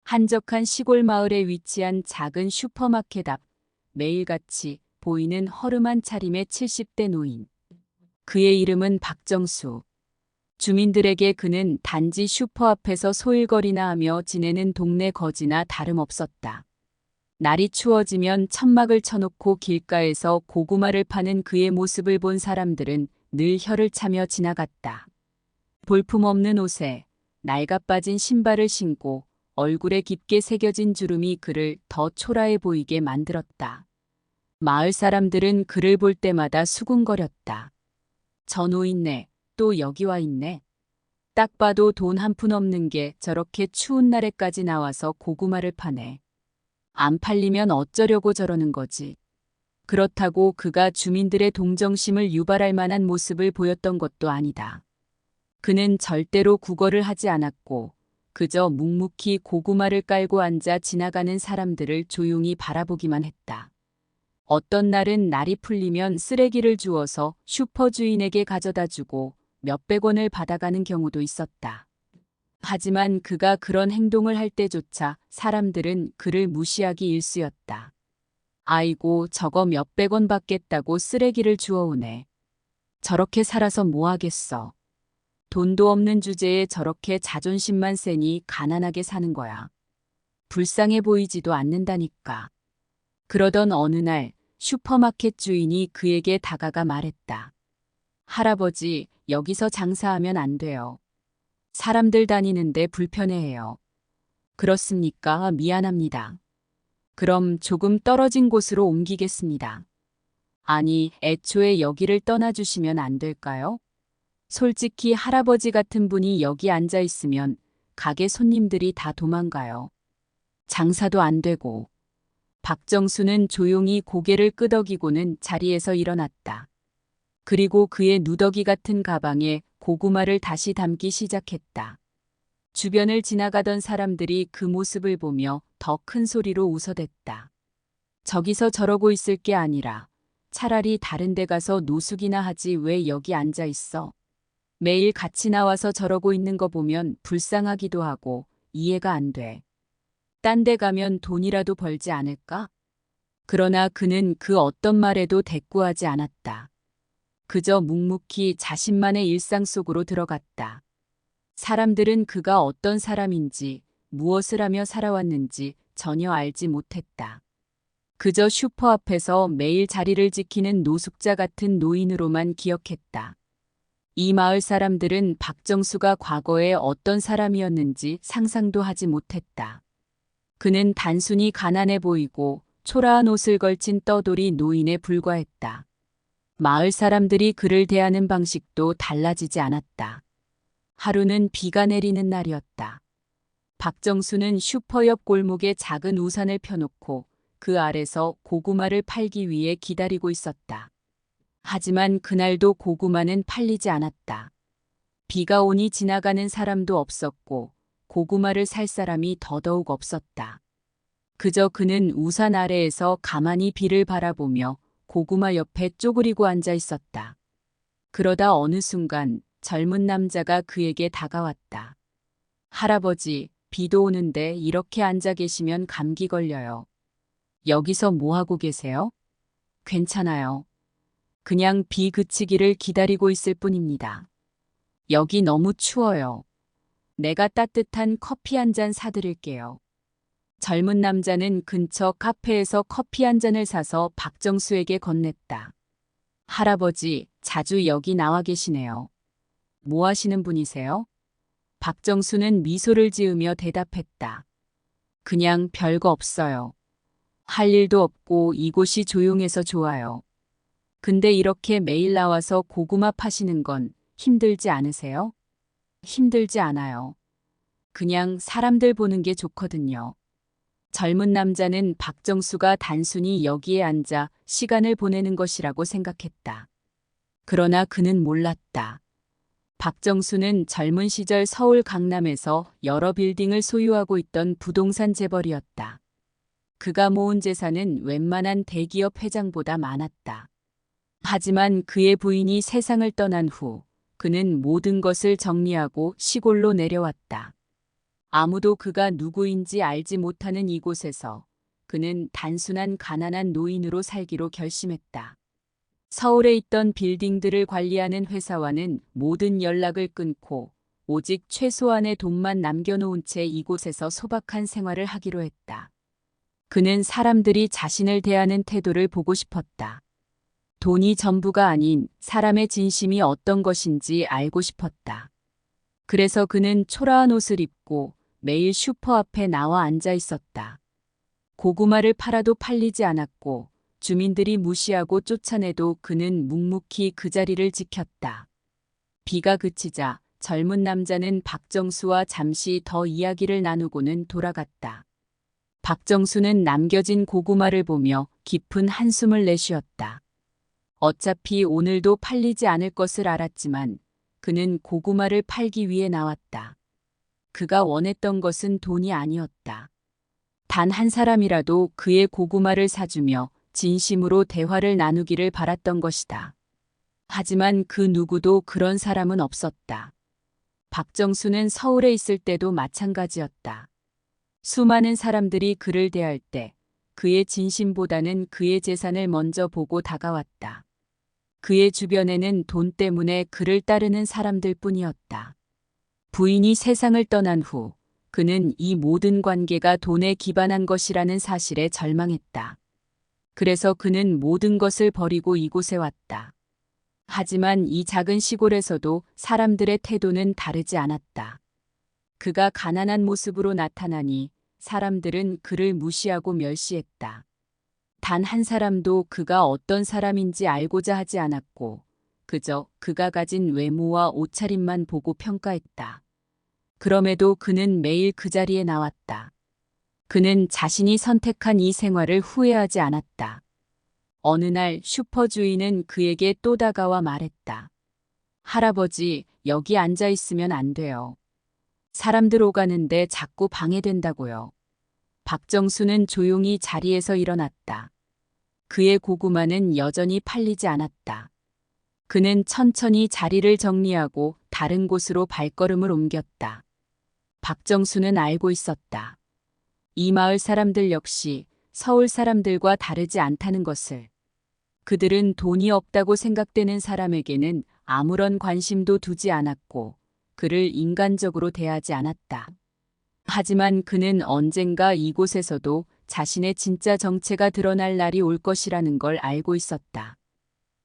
한적한 시골 마을에 위치한 작은 슈퍼마켓 앞, 매일같이 보이는 허름한 차림의 70대 노인. 그의 이름은 박정수. 주민들에게 그는 단지 슈퍼 앞에서 소일거리나 하며 지내는 동네 거지나 다름없었다. 날이 추워지면 천막을 쳐놓고 길가에서 고구마를 파는 그의 모습을 본 사람들은 늘 혀를 차며 지나갔다. 볼품없는 옷에 낡아빠진 신발을 신고 얼굴에 깊게 새겨진 주름이 그를 더 초라해 보이게 만들었다. 마을 사람들은 그를 볼 때마다 수군거렸다. 저 노인네, 또 여기 와 있네. 딱 봐도 돈 한 푼 없는 게 저렇게 추운 날에까지 나와서 고구마를 파네. 안 팔리면 어쩌려고 저러는 거지. 그렇다고 그가 주민들의 동정심을 유발할 만한 모습을 보였던 것도 아니다. 그는 절대로 구걸을 하지 않았고 그저 묵묵히 고구마를 깔고 앉아 지나가는 사람들을 조용히 바라보기만 했다. 어떤 날은 날이 풀리면 쓰레기를 주워서 슈퍼 주인에게 가져다 주고 몇백 원을 받아가는 경우도 있었다. 하지만 그가 그런 행동을 할 때조차 사람들은 그를 무시하기 일쑤였다. 아이고, 저거 몇백 원 받겠다고 쓰레기를 주워오네. 저렇게 살아서 뭐 하겠어. 돈도 없는 주제에 저렇게 자존심만 세니 가난하게 사는 거야. 불쌍해 보이지도 않는다니까. 그러던 어느 날 슈퍼마켓 주인이 그에게 다가가 말했다. 할아버지, 여기서 장사하면 안 돼요. 사람들 다니는데 불편해해요. 그렇습니까? 미안합니다. 그럼 조금 떨어진 곳으로 옮기겠습니다. 아니, 애초에 여기를 떠나주시면 안 될까요? 솔직히 할아버지 같은 분이 여기 앉아 있으면 가게 손님들이 다 도망가요. 장사도 안 되고. 박정수는 조용히 고개를 끄덕이고는 자리에서 일어났다. 그리고 그의 누더기 같은 가방에 고구마를 다시 담기 시작했다. 주변을 지나가던 사람들이 그 모습을 보며 더 큰 소리로 웃어댔다. 저기서 저러고 있을 게 아니라 차라리 다른 데 가서 노숙이나 하지 왜 여기 앉아 있어? 매일 같이 나와서 저러고 있는 거 보면 불쌍하기도 하고 이해가 안 돼. 딴 데 가면 돈이라도 벌지 않을까? 그러나 그는 그 어떤 말에도 대꾸하지 않았다. 그저 묵묵히 자신만의 일상 속으로 들어갔다. 사람들은 그가 어떤 사람인지, 무엇을 하며 살아왔는지 전혀 알지 못했다. 그저 슈퍼 앞에서 매일 자리를 지키는 노숙자 같은 노인으로만 기억했다. 이 마을 사람들은 박정수가 과거에 어떤 사람이었는지 상상도 하지 못했다. 그는 단순히 가난해 보이고 초라한 옷을 걸친 떠돌이 노인에 불과했다. 마을 사람들이 그를 대하는 방식도 달라지지 않았다. 하루는 비가 내리는 날이었다. 박정수는 슈퍼 옆 골목에 작은 우산을 펴놓고 그 아래서 고구마를 팔기 위해 기다리고 있었다. 하지만 그날도 고구마는 팔리지 않았다. 비가 오니 지나가는 사람도 없었고 고구마를 살 사람이 더더욱 없었다. 그저 그는 우산 아래에서 가만히 비를 바라보며 고구마 옆에 쪼그리고 앉아 있었다. 그러다 어느 순간 젊은 남자가 그에게 다가왔다. 할아버지, 비도 오는데 이렇게 앉아 계시면 감기 걸려요. 여기서 뭐 하고 계세요? 괜찮아요. 그냥 비 그치기를 기다리고 있을 뿐입니다. 여기 너무 추워요. 내가 따뜻한 커피 한 잔 사드릴게요. 젊은 남자는 근처 카페에서 커피 한 잔을 사서 박정수에게 건넸다. 할아버지, 자주 여기 나와 계시네요. 뭐 하시는 분이세요? 박정수는 미소를 지으며 대답했다. 그냥 별거 없어요. 할 일도 없고 이곳이 조용해서 좋아요. 근데 이렇게 매일 나와서 고구마 파시는 건 힘들지 않으세요? 힘들지 않아요. 그냥 사람들 보는 게 좋거든요. 젊은 남자는 박정수가 단순히 여기에 앉아 시간을 보내는 것이라고 생각했다. 그러나 그는 몰랐다. 박정수는 젊은 시절 서울 강남에서 여러 빌딩을 소유하고 있던 부동산 재벌이었다. 그가 모은 재산은 웬만한 대기업 회장보다 많았다. 하지만 그의 부인이 세상을 떠난 후 그는 모든 것을 정리하고 시골로 내려왔다. 아무도 그가 누구인지 알지 못하는 이곳에서 그는 단순한 가난한 노인으로 살기로 결심했다. 서울에 있던 빌딩들을 관리하는 회사와는 모든 연락을 끊고 오직 최소한의 돈만 남겨놓은 채 이곳에서 소박한 생활을 하기로 했다. 그는 사람들이 자신을 대하는 태도를 보고 싶었다. 돈이 전부가 아닌 사람의 진심이 어떤 것인지 알고 싶었다. 그래서 그는 초라한 옷을 입고 매일 슈퍼 앞에 나와 앉아 있었다. 고구마를 팔아도 팔리지 않았고 주민들이 무시하고 쫓아내도 그는 묵묵히 그 자리를 지켰다. 비가 그치자 젊은 남자는 박정수와 잠시 더 이야기를 나누고는 돌아갔다. 박정수는 남겨진 고구마를 보며 깊은 한숨을 내쉬었다. 어차피 오늘도 팔리지 않을 것을 알았지만 그는 고구마를 팔기 위해 나왔다. 그가 원했던 것은 돈이 아니었다. 단 한 사람이라도 그의 고구마를 사주며 진심으로 대화를 나누기를 바랐던 것이다. 하지만 그 누구도 그런 사람은 없었다. 박정수는 서울에 있을 때도 마찬가지였다. 수많은 사람들이 그를 대할 때 그의 진심보다는 그의 재산을 먼저 보고 다가왔다. 그의 주변에는 돈 때문에 그를 따르는 사람들 뿐이었다. 부인이 세상을 떠난 후 그는 이 모든 관계가 돈에 기반한 것이라는 사실에 절망했다. 그래서 그는 모든 것을 버리고 이곳에 왔다. 하지만 이 작은 시골에서도 사람들의 태도는 다르지 않았다. 그가 가난한 모습으로 나타나니 사람들은 그를 무시하고 멸시했다. 단 한 사람도 그가 어떤 사람인지 알고자 하지 않았고 그저 그가 가진 외모와 옷차림만 보고 평가했다. 그럼에도 그는 매일 그 자리에 나왔다. 그는 자신이 선택한 이 생활을 후회하지 않았다. 어느 날 슈퍼 주인은 그에게 또 다가와 말했다. 할아버지, 여기 앉아 있으면 안 돼요. 사람들 오가는데 자꾸 방해된다고요. 박정수는 조용히 자리에서 일어났다. 그의 고구마는 여전히 팔리지 않았다. 그는 천천히 자리를 정리하고 다른 곳으로 발걸음을 옮겼다. 박정수는 알고 있었다. 이 마을 사람들 역시 서울 사람들과 다르지 않다는 것을. 그들은 돈이 없다고 생각되는 사람에게는 아무런 관심도 두지 않았고 그를 인간적으로 대하지 않았다. 하지만 그는 언젠가 이곳에서도 자신의 진짜 정체가 드러날 날이 올 것이라는 걸 알고 있었다.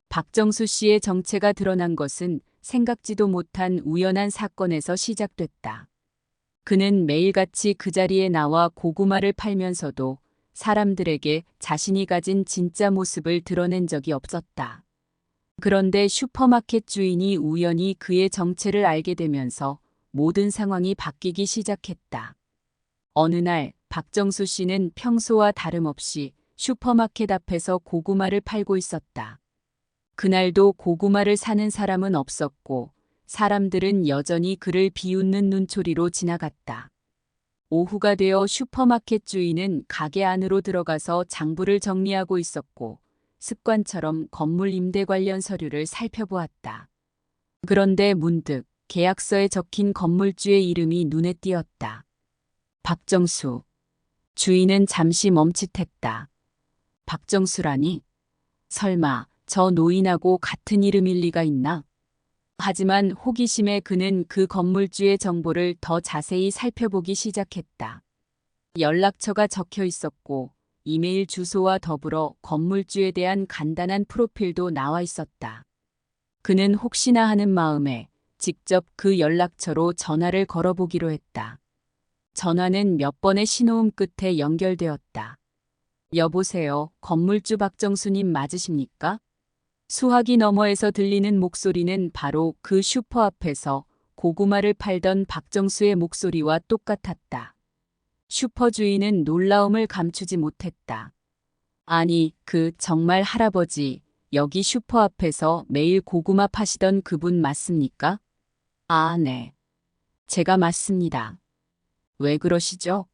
박정수 씨의 정체가 드러난 것은 생각지도 못한 우연한 사건에서 시작됐다. 그는 매일같이 그 자리에 나와 고구마를 팔면서도 사람들에게 자신이 가진 진짜 모습을 드러낸 적이 없었다. 그런데 슈퍼마켓 주인이 우연히 그의 정체를 알게 되면서 모든 상황이 바뀌기 시작했다. 어느 날 박정수 씨는 평소와 다름없이 슈퍼마켓 앞에서 고구마를 팔고 있었다. 그날도 고구마를 사는 사람은 없었고 사람들은 여전히 그를 비웃는 눈초리로 지나갔다. 오후가 되어 슈퍼마켓 주인은 가게 안으로 들어가서 장부를 정리하고 있었고 습관처럼 건물 임대 관련 서류를 살펴보았다. 그런데 문득 계약서에 적힌 건물주의 이름이 눈에 띄었다. 박정수. 주인은 잠시 멈칫했다. 박정수라니? 설마 저 노인하고 같은 이름일 리가 있나? 하지만 호기심에 그는 그 건물주의 정보를 더 자세히 살펴보기 시작했다. 연락처가 적혀 있었고 이메일 주소와 더불어 건물주에 대한 간단한 프로필도 나와 있었다. 그는 혹시나 하는 마음에 직접 그 연락처로 전화를 걸어보기로 했다. 전화는 몇 번의 신호음 끝에 연결되었다. 여보세요, 건물주 박정수님 맞으십니까? 수화기 너머에서 들리는 목소리는 바로 그 슈퍼 앞에서 고구마를 팔던 박정수의 목소리와 똑같았다. 슈퍼 주인은 놀라움을 감추지 못했다. 아니, 정말 할아버지, 여기 슈퍼 앞에서 매일 고구마 파시던 그분 맞습니까? 아, 네. 제가 맞습니다. 왜 그러시죠?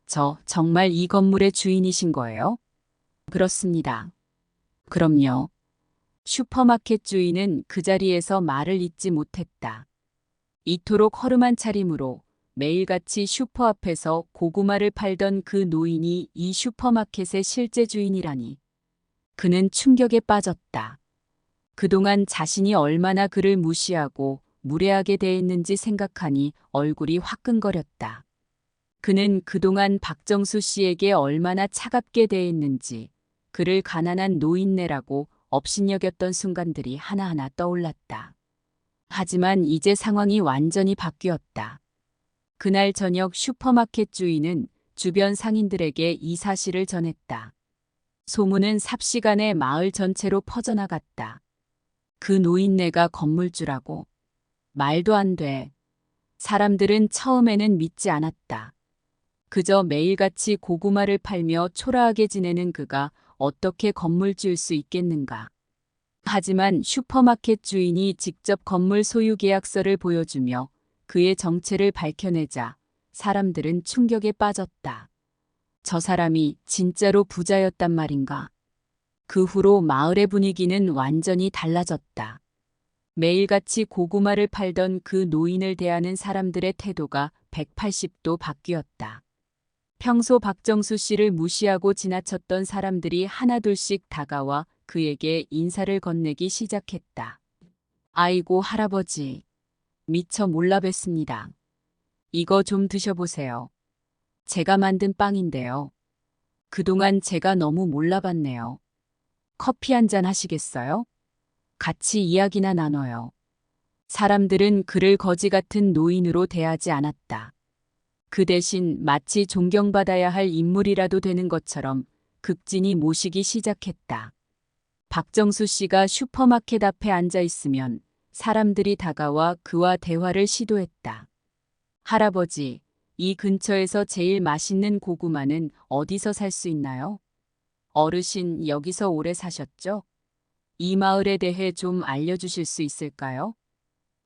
저 정말 이 건물의 주인이신 거예요? 그렇습니다. 그럼요. 슈퍼마켓 주인은 그 자리에서 말을 잇지 못했다. 이토록 허름한 차림으로 매일같이 슈퍼 앞에서 고구마를 팔던 그 노인이 이 슈퍼마켓의 실제 주인이라니. 그는 충격에 빠졌다. 그동안 자신이 얼마나 그를 무시하고 무례하게 대했는지 생각하니 얼굴이 화끈거렸다. 그는 그동안 박정수 씨에게 얼마나 차갑게 대했는지, 그를 가난한 노인네라고 업신여겼던 순간들이 하나하나 떠올랐다. 하지만 이제 상황이 완전히 바뀌었다. 그날 저녁 슈퍼마켓 주인은 주변 상인들에게 이 사실을 전했다. 소문은 삽시간에 마을 전체로 퍼져나갔다. 그 노인네가 건물주라고. 말도 안 돼. 사람들은 처음에는 믿지 않았다. 그저 매일같이 고구마를 팔며 초라하게 지내는 그가 어떻게 건물주일 수 있겠는가. 하지만 슈퍼마켓 주인이 직접 건물 소유 계약서를 보여주며 그의 정체를 밝혀내자 사람들은 충격에 빠졌다. 저 사람이 진짜로 부자였단 말인가. 그 후로 마을의 분위기는 완전히 달라졌다. 매일같이 고구마를 팔던 그 노인을 대하는 사람들의 태도가 180도 바뀌었다. 평소 박정수 씨를 무시하고 지나쳤던 사람들이 하나둘씩 다가와 그에게 인사를 건네기 시작했다. 아이고 할아버지, 미처 몰라뵀습니다. 이거 좀 드셔보세요. 제가 만든 빵인데요. 그동안 제가 너무 몰라봤네요. 커피 한 잔 하시겠어요? 같이 이야기나 나눠요. 사람들은 그를 거지 같은 노인으로 대하지 않았다. 그 대신 마치 존경받아야 할 인물이라도 되는 것처럼 극진히 모시기 시작했다. 박정수 씨가 슈퍼마켓 앞에 앉아 있으면 사람들이 다가와 그와 대화를 시도했다. 할아버지, 이 근처에서 제일 맛있는 고구마는 어디서 살 수 있나요? 어르신, 여기서 오래 사셨죠? 이 마을에 대해 좀 알려주실 수 있을까요?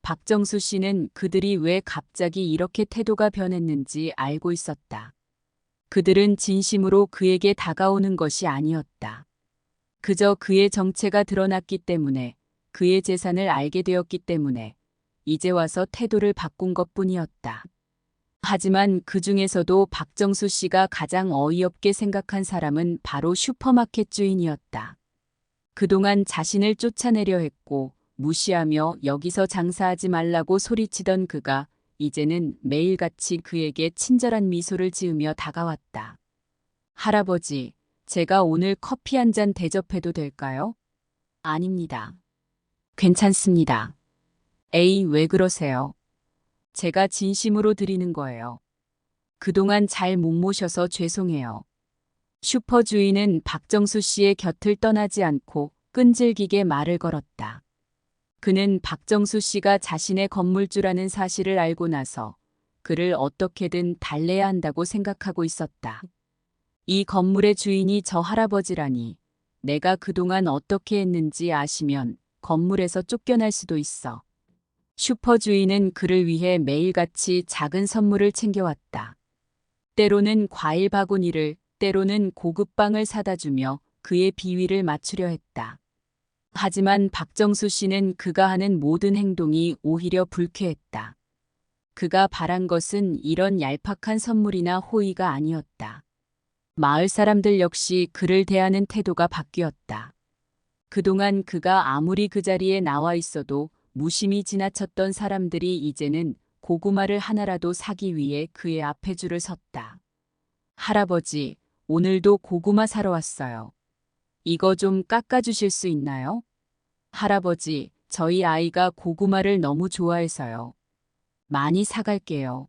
박정수 씨는 그들이 왜 갑자기 이렇게 태도가 변했는지 알고 있었다. 그들은 진심으로 그에게 다가오는 것이 아니었다. 그저 그의 정체가 드러났기 때문에, 그의 재산을 알게 되었기 때문에 이제 와서 태도를 바꾼 것뿐이었다. 하지만 그 중에서도 박정수 씨가 가장 어이없게 생각한 사람은 바로 슈퍼마켓 주인이었다. 그동안 자신을 쫓아내려 했고 무시하며 여기서 장사하지 말라고 소리치던 그가 이제는 매일같이 그에게 친절한 미소를 지으며 다가왔다. 할아버지, 제가 오늘 커피 한 잔 대접해도 될까요? 아닙니다. 괜찮습니다. 에이, 왜 그러세요? 제가 진심으로 드리는 거예요. 그동안 잘 못 모셔서 죄송해요. 슈퍼 주인은 박정수 씨의 곁을 떠나지 않고 끈질기게 말을 걸었다. 그는 박정수 씨가 자신의 건물주라는 사실을 알고 나서 그를 어떻게든 달래야 한다고 생각하고 있었다. 이 건물의 주인이 저 할아버지라니, 내가 그동안 어떻게 했는지 아시면 건물에서 쫓겨날 수도 있어. 슈퍼 주인은 그를 위해 매일같이 작은 선물을 챙겨왔다. 때로는 과일 바구니를, 때로는 고급 빵을 사다 주며 그의 비위를 맞추려 했다. 하지만 박정수 씨는 그가 하는 모든 행동이 오히려 불쾌했다. 그가 바란 것은 이런 얄팍한 선물이나 호의가 아니었다. 마을 사람들 역시 그를 대하는 태도가 바뀌었다. 그동안 그가 아무리 그 자리에 나와 있어도 무심히 지나쳤던 사람들이 이제는 고구마를 하나라도 사기 위해 그의 앞에 줄을 섰다. 할아버지, 오늘도 고구마 사러 왔어요. 이거 좀 깎아주실 수 있나요? 할아버지, 저희 아이가 고구마를 너무 좋아해서요. 많이 사갈게요.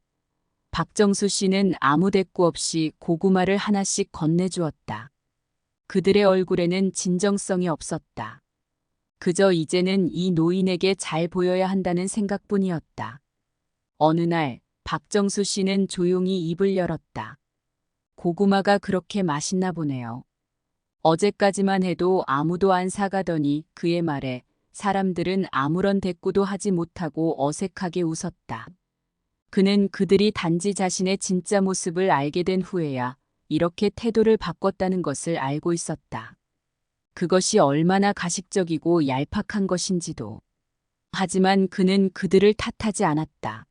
박정수 씨는 아무 대꾸 없이 고구마를 하나씩 건네주었다. 그들의 얼굴에는 진정성이 없었다. 그저 이제는 이 노인에게 잘 보여야 한다는 생각뿐이었다. 어느 날 박정수 씨는 조용히 입을 열었다. 고구마가 그렇게 맛있나 보네요. 어제까지만 해도 아무도 안 사가더니 그의 말에 사람들은 아무런 대꾸도 하지 못하고 어색하게 웃었다. 그는 그들이 단지 자신의 진짜 모습을 알게 된 후에야 이렇게 태도를 바꿨다는 것을 알고 있었다. 그것이 얼마나 가식적이고 얄팍한 것인지도. 하지만 그는 그들을 탓하지 않았다.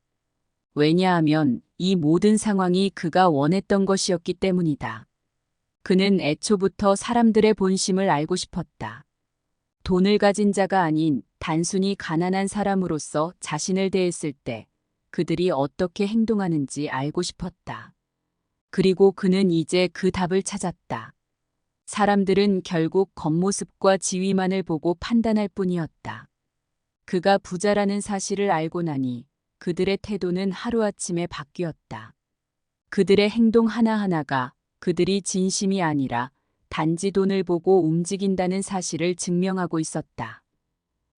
왜냐하면 이 모든 상황이 그가 원했던 것이었기 때문이다. 그는 애초부터 사람들의 본심을 알고 싶었다. 돈을 가진 자가 아닌 단순히 가난한 사람으로서 자신을 대했을 때 그들이 어떻게 행동하는지 알고 싶었다. 그리고 그는 이제 그 답을 찾았다. 사람들은 결국 겉모습과 지위만을 보고 판단할 뿐이었다. 그가 부자라는 사실을 알고 나니 그들의 태도는 하루아침에 바뀌었다. 그들의 행동 하나하나가 그들이 진심이 아니라 단지 돈을 보고 움직인다는 사실을 증명하고 있었다.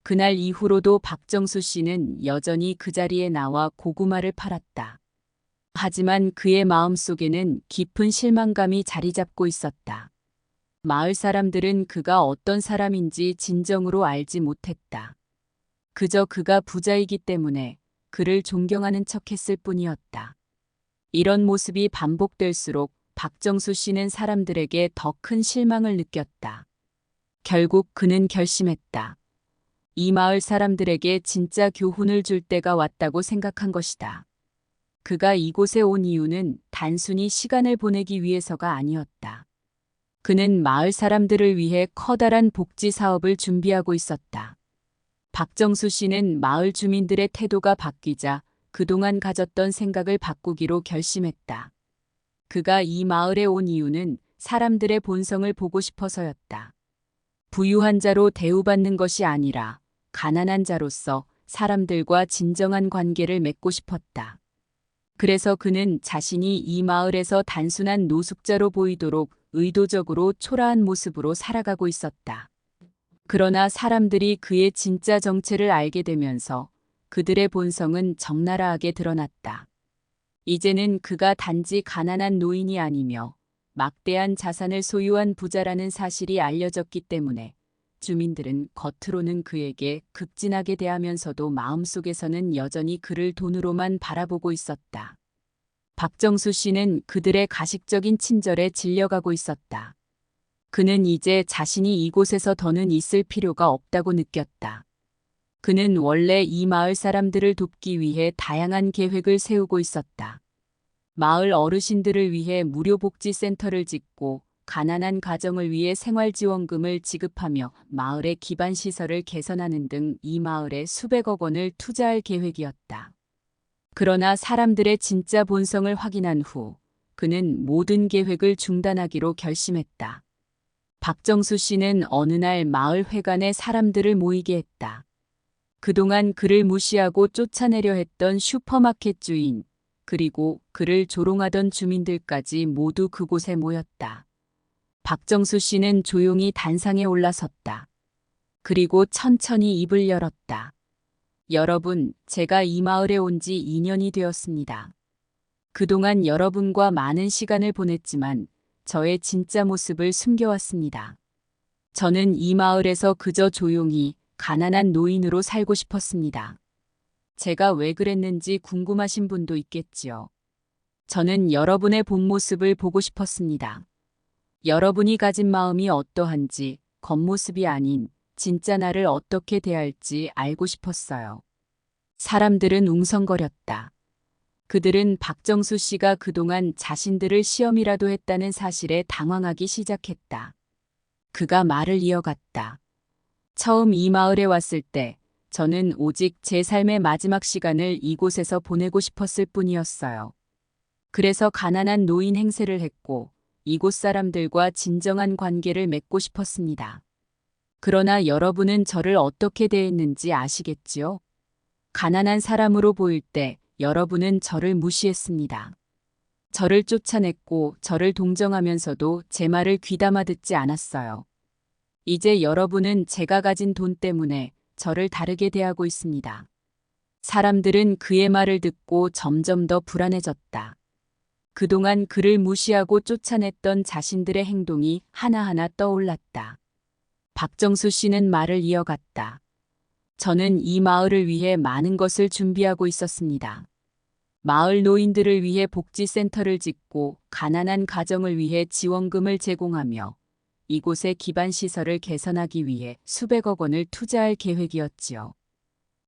그날 이후로도 박정수 씨는 여전히 그 자리에 나와 고구마를 팔았다. 하지만 그의 마음속에는 깊은 실망감이 자리 잡고 있었다. 마을 사람들은 그가 어떤 사람인지 진정으로 알지 못했다. 그저 그가 부자이기 때문에 그를 존경하는 척했을 뿐이었다. 이런 모습이 반복될수록 박정수 씨는 사람들에게 더 큰 실망을 느꼈다. 결국 그는 결심했다. 이 마을 사람들에게 진짜 교훈을 줄 때가 왔다고 생각한 것이다. 그가 이곳에 온 이유는 단순히 시간을 보내기 위해서가 아니었다. 그는 마을 사람들을 위해 커다란 복지 사업을 준비하고 있었다. 박정수 씨는 마을 주민들의 태도가 바뀌자 그동안 가졌던 생각을 바꾸기로 결심했다. 그가 이 마을에 온 이유는 사람들의 본성을 보고 싶어서였다. 부유한 자로 대우받는 것이 아니라 가난한 자로서 사람들과 진정한 관계를 맺고 싶었다. 그래서 그는 자신이 이 마을에서 단순한 노숙자로 보이도록 의도적으로 초라한 모습으로 살아가고 있었다. 그러나 사람들이 그의 진짜 정체를 알게 되면서 그들의 본성은 적나라하게 드러났다. 이제는 그가 단지 가난한 노인이 아니며 막대한 자산을 소유한 부자라는 사실이 알려졌기 때문에 주민들은 겉으로는 그에게 극진하게 대하면서도 마음속에서는 여전히 그를 돈으로만 바라보고 있었다. 박정수 씨는 그들의 가식적인 친절에 질려가고 있었다. 그는 이제 자신이 이곳에서 더는 있을 필요가 없다고 느꼈다. 그는 원래 이 마을 사람들을 돕기 위해 다양한 계획을 세우고 있었다. 마을 어르신들을 위해 무료 복지센터를 짓고 가난한 가정을 위해 생활지원금을 지급하며 마을의 기반시설을 개선하는 등 이 마을에 수백억 원을 투자할 계획이었다. 그러나 사람들의 진짜 본성을 확인한 후 그는 모든 계획을 중단하기로 결심했다. 박정수 씨는 어느 날 마을 회관에 사람들을 모이게 했다. 그동안 그를 무시하고 쫓아내려 했던 슈퍼마켓 주인, 그리고 그를 조롱하던 주민들까지 모두 그곳에 모였다. 박정수 씨는 조용히 단상에 올라섰다. 그리고 천천히 입을 열었다. 여러분, 제가 이 마을에 온 지 2년이 되었습니다. 그동안 여러분과 많은 시간을 보냈지만 저의 진짜 모습을 숨겨왔습니다. 저는 이 마을에서 그저 조용히 가난한 노인으로 살고 싶었습니다. 제가 왜 그랬는지 궁금하신 분도 있겠지요. 저는 여러분의 본 모습을 보고 싶었습니다. 여러분이 가진 마음이 어떠한지, 겉모습이 아닌 진짜 나를 어떻게 대할지 알고 싶었어요. 사람들은 웅성거렸다. 그들은 박정수 씨가 그동안 자신들을 시험이라도 했다는 사실에 당황하기 시작했다. 그가 말을 이어갔다. 처음 이 마을에 왔을 때 저는 오직 제 삶의 마지막 시간을 이곳에서 보내고 싶었을 뿐이었어요. 그래서 가난한 노인 행세를 했고 이곳 사람들과 진정한 관계를 맺고 싶었습니다. 그러나 여러분은 저를 어떻게 대했는지 아시겠지요? 가난한 사람으로 보일 때 여러분은 저를 무시했습니다. 저를 쫓아냈고 저를 동정하면서도 제 말을 귀담아 듣지 않았어요. 이제 여러분은 제가 가진 돈 때문에 저를 다르게 대하고 있습니다. 사람들은 그의 말을 듣고 점점 더 불안해졌다. 그동안 그를 무시하고 쫓아냈던 자신들의 행동이 하나하나 떠올랐다. 박정수 씨는 말을 이어갔다. 저는 이 마을을 위해 많은 것을 준비하고 있었습니다. 마을 노인들을 위해 복지센터를 짓고 가난한 가정을 위해 지원금을 제공하며 이곳의 기반시설을 개선하기 위해 수백억 원을 투자할 계획이었지요.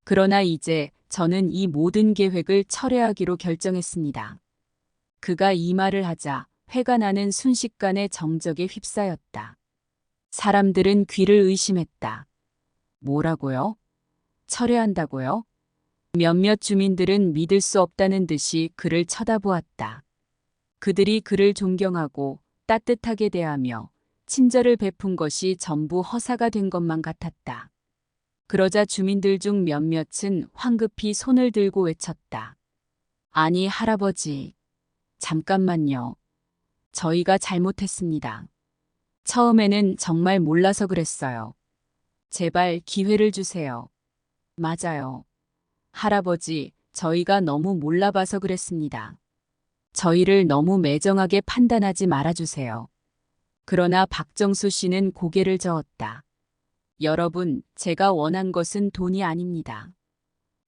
그러나 이제 저는 이 모든 계획을 철회하기로 결정했습니다. 그가 이 말을 하자 회가 나는 순식간에 정적에 휩싸였다. 사람들은 귀를 의심했다. 뭐라고요? 철회한다고요? 몇몇 주민들은 믿을 수 없다는 듯이 그를 쳐다보았다. 그들이 그를 존경하고 따뜻하게 대하며 친절을 베푼 것이 전부 허사가 된 것만 같았다. 그러자 주민들 중 몇몇은 황급히 손을 들고 외쳤다. 아니, 할아버지. 잠깐만요. 저희가 잘못했습니다. 처음에는 정말 몰라서 그랬어요. 제발 기회를 주세요. 맞아요. 할아버지, 저희가 너무 몰라봐서 그랬습니다. 저희를 너무 매정하게 판단하지 말아주세요. 그러나 박정수 씨는 고개를 저었다. 여러분, 제가 원한 것은 돈이 아닙니다.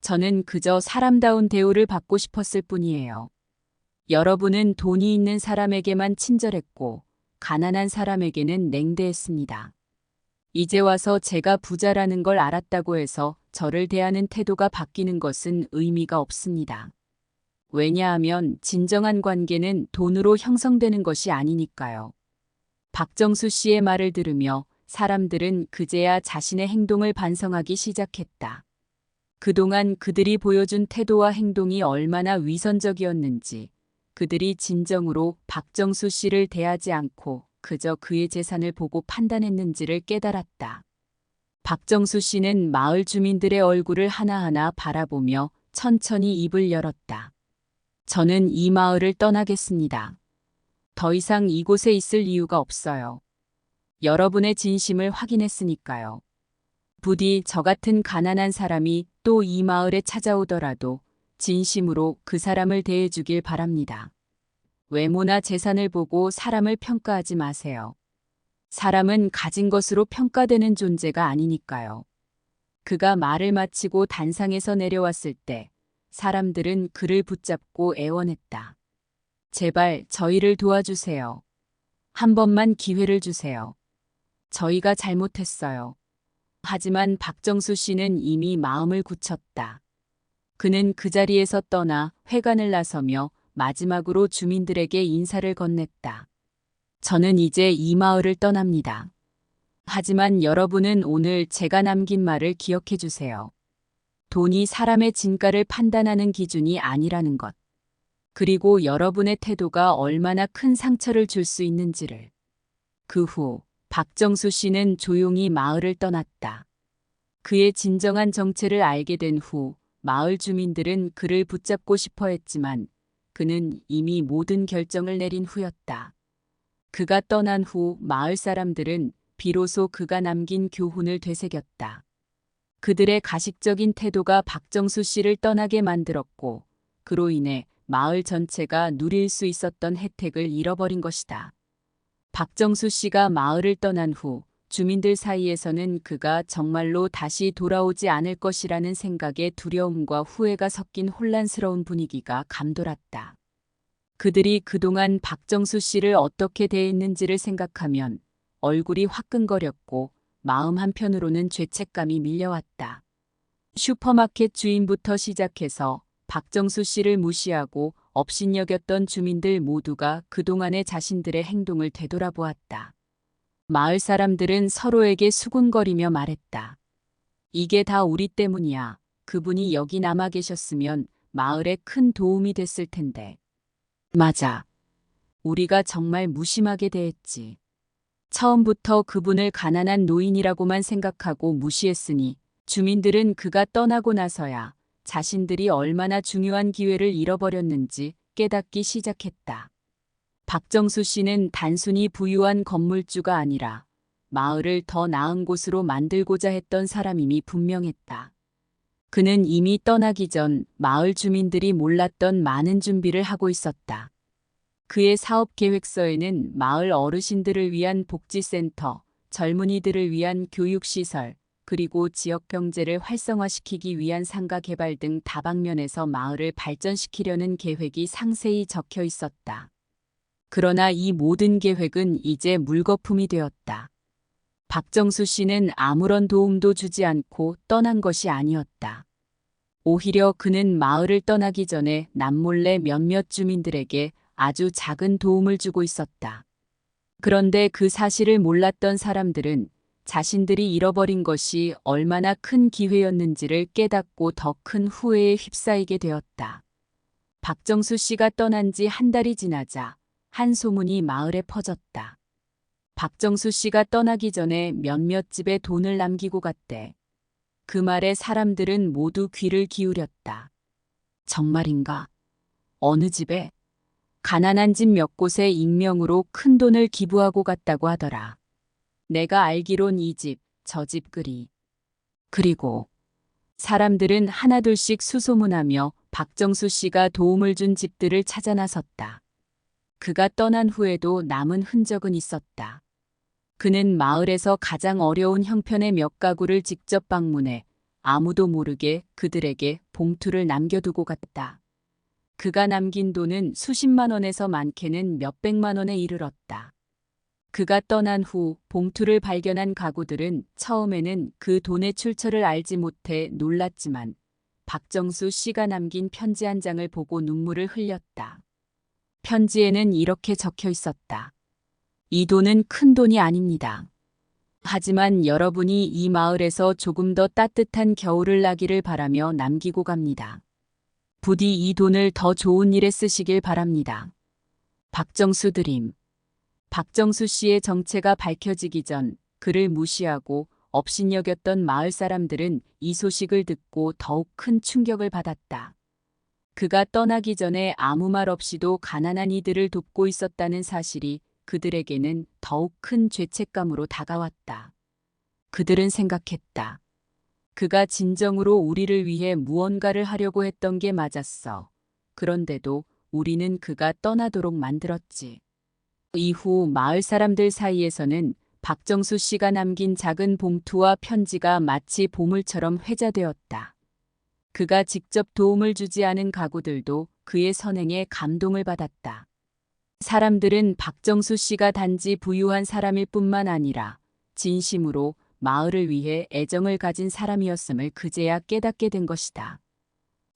저는 그저 사람다운 대우를 받고 싶었을 뿐이에요. 여러분은 돈이 있는 사람에게만 친절했고, 가난한 사람에게는 냉대했습니다. 이제 와서 제가 부자라는 걸 알았다고 해서 저를 대하는 태도가 바뀌는 것은 의미가 없습니다. 왜냐하면 진정한 관계는 돈으로 형성되는 것이 아니니까요. 박정수 씨의 말을 들으며 사람들은 그제야 자신의 행동을 반성하기 시작했다. 그동안 그들이 보여준 태도와 행동이 얼마나 위선적이었는지, 그들이 진정으로 박정수 씨를 대하지 않고 그저 그의 재산을 보고 판단했는지를 깨달았다. 박정수 씨는 마을 주민들의 얼굴을 하나하나 바라보며 천천히 입을 열었다. 저는 이 마을을 떠나겠습니다. 더 이상 이곳에 있을 이유가 없어요. 여러분의 진심을 확인했으니까요. 부디 저 같은 가난한 사람이 또 이 마을에 찾아오더라도 진심으로 그 사람을 대해주길 바랍니다. 외모나 재산을 보고 사람을 평가하지 마세요. 사람은 가진 것으로 평가되는 존재가 아니니까요. 그가 말을 마치고 단상에서 내려왔을 때 사람들은 그를 붙잡고 애원했다. 제발 저희를 도와주세요. 한 번만 기회를 주세요. 저희가 잘못했어요. 하지만 박정수 씨는 이미 마음을 굳혔다. 그는 그 자리에서 떠나 회관을 나서며 마지막으로 주민들에게 인사를 건넸다. 저는 이제 이 마을을 떠납니다. 하지만 여러분은 오늘 제가 남긴 말을 기억해 주세요. 돈이 사람의 진가를 판단하는 기준이 아니라는 것. 그리고 여러분의 태도가 얼마나 큰 상처를 줄 수 있는지를. 그 후 박정수 씨는 조용히 마을을 떠났다. 그의 진정한 정체를 알게 된 후 마을 주민들은 그를 붙잡고 싶어 했지만 그는 이미 모든 결정을 내린 후였다. 그가 떠난 후 마을 사람들은 비로소 그가 남긴 교훈을 되새겼다. 그들의 가식적인 태도가 박정수 씨를 떠나게 만들었고 그로 인해 마을 전체가 누릴 수 있었던 혜택을 잃어버린 것이다. 박정수 씨가 마을을 떠난 후 주민들 사이에서는 그가 정말로 다시 돌아오지 않을 것이라는 생각에 두려움과 후회가 섞인 혼란스러운 분위기가 감돌았다. 그들이 그동안 박정수 씨를 어떻게 대했는지를 생각하면 얼굴이 화끈거렸고 마음 한편으로는 죄책감이 밀려왔다. 슈퍼마켓 주인부터 시작해서 박정수 씨를 무시하고 업신여겼던 주민들 모두가 그동안의 자신들의 행동을 되돌아보았다. 마을 사람들은 서로에게 수군거리며 말했다. 이게 다 우리 때문이야. 그분이 여기 남아 계셨으면 마을에 큰 도움이 됐을 텐데. 맞아. 우리가 정말 무심하게 대했지. 처음부터 그분을 가난한 노인이라고만 생각하고 무시했으니 주민들은 그가 떠나고 나서야 자신들이 얼마나 중요한 기회를 잃어버렸는지 깨닫기 시작했다. 박정수 씨는 단순히 부유한 건물주가 아니라 마을을 더 나은 곳으로 만들고자 했던 사람임이 분명했다. 그는 이미 떠나기 전 마을 주민들이 몰랐던 많은 준비를 하고 있었다. 그의 사업 계획서에는 마을 어르신들을 위한 복지센터, 젊은이들을 위한 교육시설, 그리고 지역 경제를 활성화시키기 위한 상가 개발 등 다방면에서 마을을 발전시키려는 계획이 상세히 적혀 있었다. 그러나 이 모든 계획은 이제 물거품이 되었다. 박정수 씨는 아무런 도움도 주지 않고 떠난 것이 아니었다. 오히려 그는 마을을 떠나기 전에 남몰래 몇몇 주민들에게 아주 작은 도움을 주고 있었다. 그런데 그 사실을 몰랐던 사람들은 자신들이 잃어버린 것이 얼마나 큰 기회였는지를 깨닫고 더 큰 후회에 휩싸이게 되었다. 박정수 씨가 떠난 지 한 달이 지나자 한 소문이 마을에 퍼졌다. 박정수 씨가 떠나기 전에 몇몇 집에 돈을 남기고 갔대. 그 말에 사람들은 모두 귀를 기울였다. 정말인가? 어느 집에? 가난한 집 몇 곳에 익명으로 큰 돈을 기부하고 갔다고 하더라. 내가 알기론 이 집, 저 집 그리. 그리고 사람들은 하나둘씩 수소문하며 박정수 씨가 도움을 준 집들을 찾아 나섰다. 그가 떠난 후에도 남은 흔적은 있었다. 그는 마을에서 가장 어려운 형편의 몇 가구를 직접 방문해 아무도 모르게 그들에게 봉투를 남겨두고 갔다. 그가 남긴 돈은 수십만 원에서 많게는 몇백만 원에 이르렀다. 그가 떠난 후 봉투를 발견한 가구들은 처음에는 그 돈의 출처를 알지 못해 놀랐지만 박정수 씨가 남긴 편지 한 장을 보고 눈물을 흘렸다. 편지에는 이렇게 적혀 있었다. 이 돈은 큰 돈이 아닙니다. 하지만 여러분이 이 마을에서 조금 더 따뜻한 겨울을 나기를 바라며 남기고 갑니다. 부디 이 돈을 더 좋은 일에 쓰시길 바랍니다. 박정수 드림. 박정수 씨의 정체가 밝혀지기 전 그를 무시하고 업신여겼던 마을 사람들은 이 소식을 듣고 더욱 큰 충격을 받았다. 그가 떠나기 전에 아무 말 없이도 가난한 이들을 돕고 있었다는 사실이 그들에게는 더욱 큰 죄책감으로 다가왔다. 그들은 생각했다. 그가 진정으로 우리를 위해 무언가를 하려고 했던 게 맞았어. 그런데도 우리는 그가 떠나도록 만들었지. 이후 마을 사람들 사이에서는 박정수 씨가 남긴 작은 봉투와 편지가 마치 보물처럼 회자되었다. 그가 직접 도움을 주지 않은 가구들도 그의 선행에 감동을 받았다. 사람들은 박정수 씨가 단지 부유한 사람일 뿐만 아니라 진심으로 마을을 위해 애정을 가진 사람이었음을 그제야 깨닫게 된 것이다.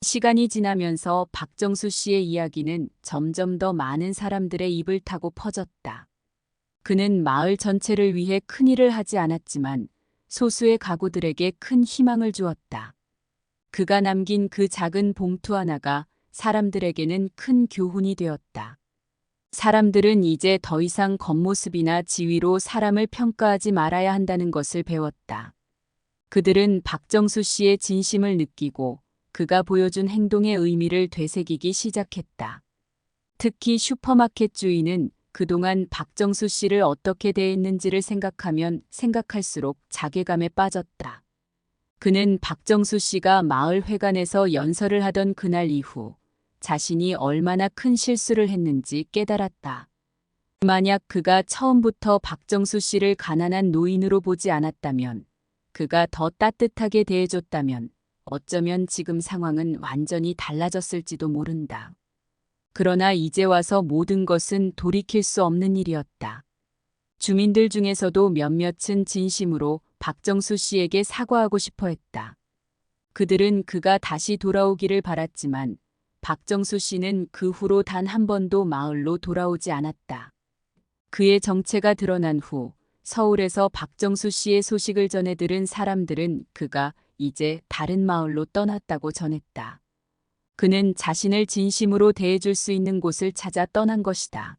시간이 지나면서 박정수 씨의 이야기는 점점 더 많은 사람들의 입을 타고 퍼졌다. 그는 마을 전체를 위해 큰일을 하지 않았지만 소수의 가구들에게 큰 희망을 주었다. 그가 남긴 그 작은 봉투 하나가 사람들에게는 큰 교훈이 되었다. 사람들은 이제 더 이상 겉모습이나 지위로 사람을 평가하지 말아야 한다는 것을 배웠다. 그들은 박정수 씨의 진심을 느끼고 그가 보여준 행동의 의미를 되새기기 시작했다. 특히 슈퍼마켓 주인은 그동안 박정수 씨를 어떻게 대했는지를 생각하면 생각할수록 자괴감에 빠졌다. 그는 박정수 씨가 마을 회관에서 연설을 하던 그날 이후 자신이 얼마나 큰 실수를 했는지 깨달았다. 만약 그가 처음부터 박정수 씨를 가난한 노인으로 보지 않았다면, 그가 더 따뜻하게 대해줬다면 어쩌면 지금 상황은 완전히 달라졌을지도 모른다. 그러나 이제 와서 모든 것은 돌이킬 수 없는 일이었다. 주민들 중에서도 몇몇은 진심으로 박정수 씨에게 사과하고 싶어 했다. 그들은 그가 다시 돌아오기를 바랐지만 박정수 씨는 그 후로 단 한 번도 마을로 돌아오지 않았다. 그의 정체가 드러난 후 서울에서 박정수 씨의 소식을 전해 들은 사람들은 그가 이제 다른 마을로 떠났다고 전했다. 그는 자신을 진심으로 대해줄 수 있는 곳을 찾아 떠난 것이다.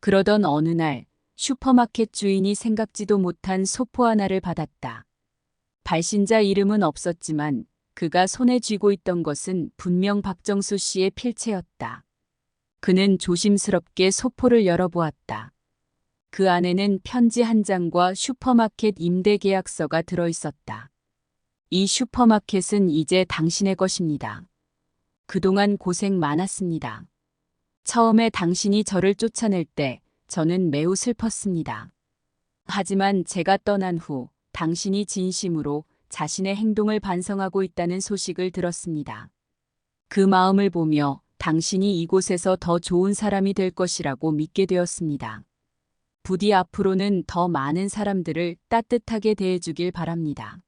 그러던 어느 날 슈퍼마켓 주인이 생각지도 못한 소포 하나를 받았다. 발신자 이름은 없었지만 그가 손에 쥐고 있던 것은 분명 박정수 씨의 필체였다. 그는 조심스럽게 소포를 열어보았다. 그 안에는 편지 한 장과 슈퍼마켓 임대 계약서가 들어있었다. 이 슈퍼마켓은 이제 당신의 것입니다. 그동안 고생 많았습니다. 처음에 당신이 저를 쫓아낼 때 저는 매우 슬펐습니다. 하지만 제가 떠난 후 당신이 진심으로 자신의 행동을 반성하고 있다는 소식을 들었습니다. 그 마음을 보며 당신이 이곳에서 더 좋은 사람이 될 것이라고 믿게 되었습니다. 부디 앞으로는 더 많은 사람들을 따뜻하게 대해주길 바랍니다.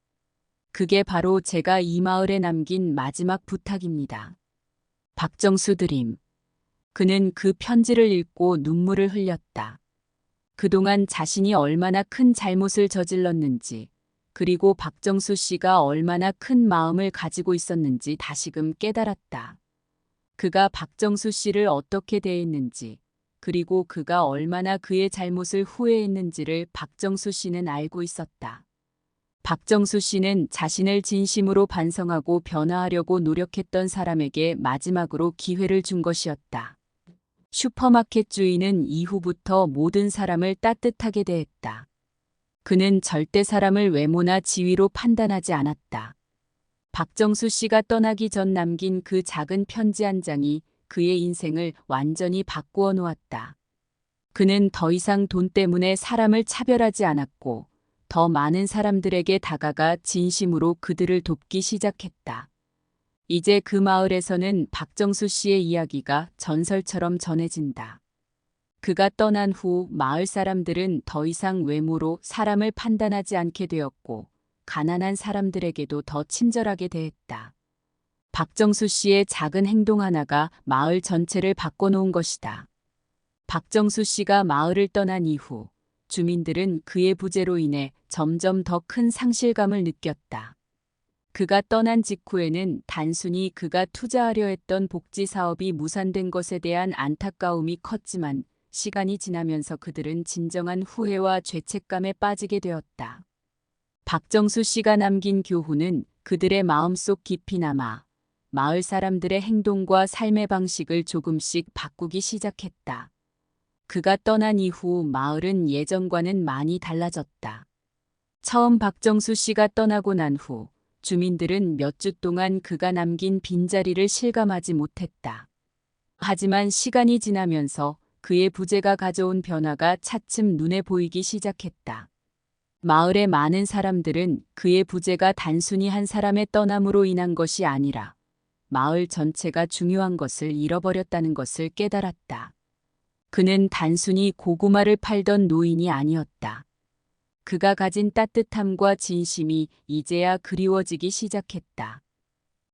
그게 바로 제가 이 마을에 남긴 마지막 부탁입니다. 박정수 드림. 그는 그 편지를 읽고 눈물을 흘렸다. 그동안 자신이 얼마나 큰 잘못을 저질렀는지, 그리고 박정수 씨가 얼마나 큰 마음을 가지고 있었는지 다시금 깨달았다. 그가 박정수 씨를 어떻게 대했는지, 그리고 그가 얼마나 그의 잘못을 후회했는지를 박정수 씨는 알고 있었다. 박정수 씨는 자신을 진심으로 반성하고 변화하려고 노력했던 사람에게 마지막으로 기회를 준 것이었다. 슈퍼마켓 주인은 이후부터 모든 사람을 따뜻하게 대했다. 그는 절대 사람을 외모나 지위로 판단하지 않았다. 박정수 씨가 떠나기 전 남긴 그 작은 편지 한 장이 그의 인생을 완전히 바꾸어 놓았다. 그는 더 이상 돈 때문에 사람을 차별하지 않았고, 더 많은 사람들에게 다가가 진심으로 그들을 돕기 시작했다. 이제 그 마을에서는 박정수 씨의 이야기가 전설처럼 전해진다. 그가 떠난 후 마을 사람들은 더 이상 외모로 사람을 판단하지 않게 되었고, 가난한 사람들에게도 더 친절하게 대했다. 박정수 씨의 작은 행동 하나가 마을 전체를 바꿔놓은 것이다. 박정수 씨가 마을을 떠난 이후 주민들은 그의 부재로 인해 점점 더 큰 상실감을 느꼈다. 그가 떠난 직후에는 단순히 그가 투자하려 했던 복지 사업이 무산된 것에 대한 안타까움이 컸지만, 시간이 지나면서 그들은 진정한 후회와 죄책감에 빠지게 되었다. 박정수 씨가 남긴 교훈은 그들의 마음속 깊이 남아 마을 사람들의 행동과 삶의 방식을 조금씩 바꾸기 시작했다. 그가 떠난 이후 마을은 예전과는 많이 달라졌다. 처음 박정수 씨가 떠나고 난 후 주민들은 몇 주 동안 그가 남긴 빈자리를 실감하지 못했다. 하지만 시간이 지나면서 그의 부재가 가져온 변화가 차츰 눈에 보이기 시작했다. 마을의 많은 사람들은 그의 부재가 단순히 한 사람의 떠남으로 인한 것이 아니라 마을 전체가 중요한 것을 잃어버렸다는 것을 깨달았다. 그는 단순히 고구마를 팔던 노인이 아니었다. 그가 가진 따뜻함과 진심이 이제야 그리워지기 시작했다.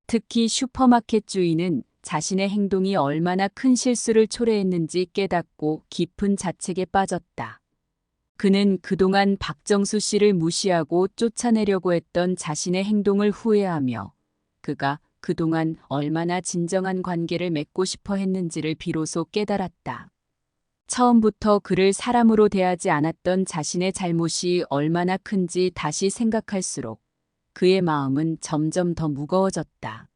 특히 슈퍼마켓 주인은 자신의 행동이 얼마나 큰 실수를 초래했는지 깨닫고 깊은 자책에 빠졌다. 그는 그동안 박정수 씨를 무시하고 쫓아내려고 했던 자신의 행동을 후회하며, 그가 그동안 얼마나 진정한 관계를 맺고 싶어 했는지를 비로소 깨달았다. 처음부터 그를 사람으로 대하지 않았던 자신의 잘못이 얼마나 큰지 다시 생각할수록 그의 마음은 점점 더 무거워졌다.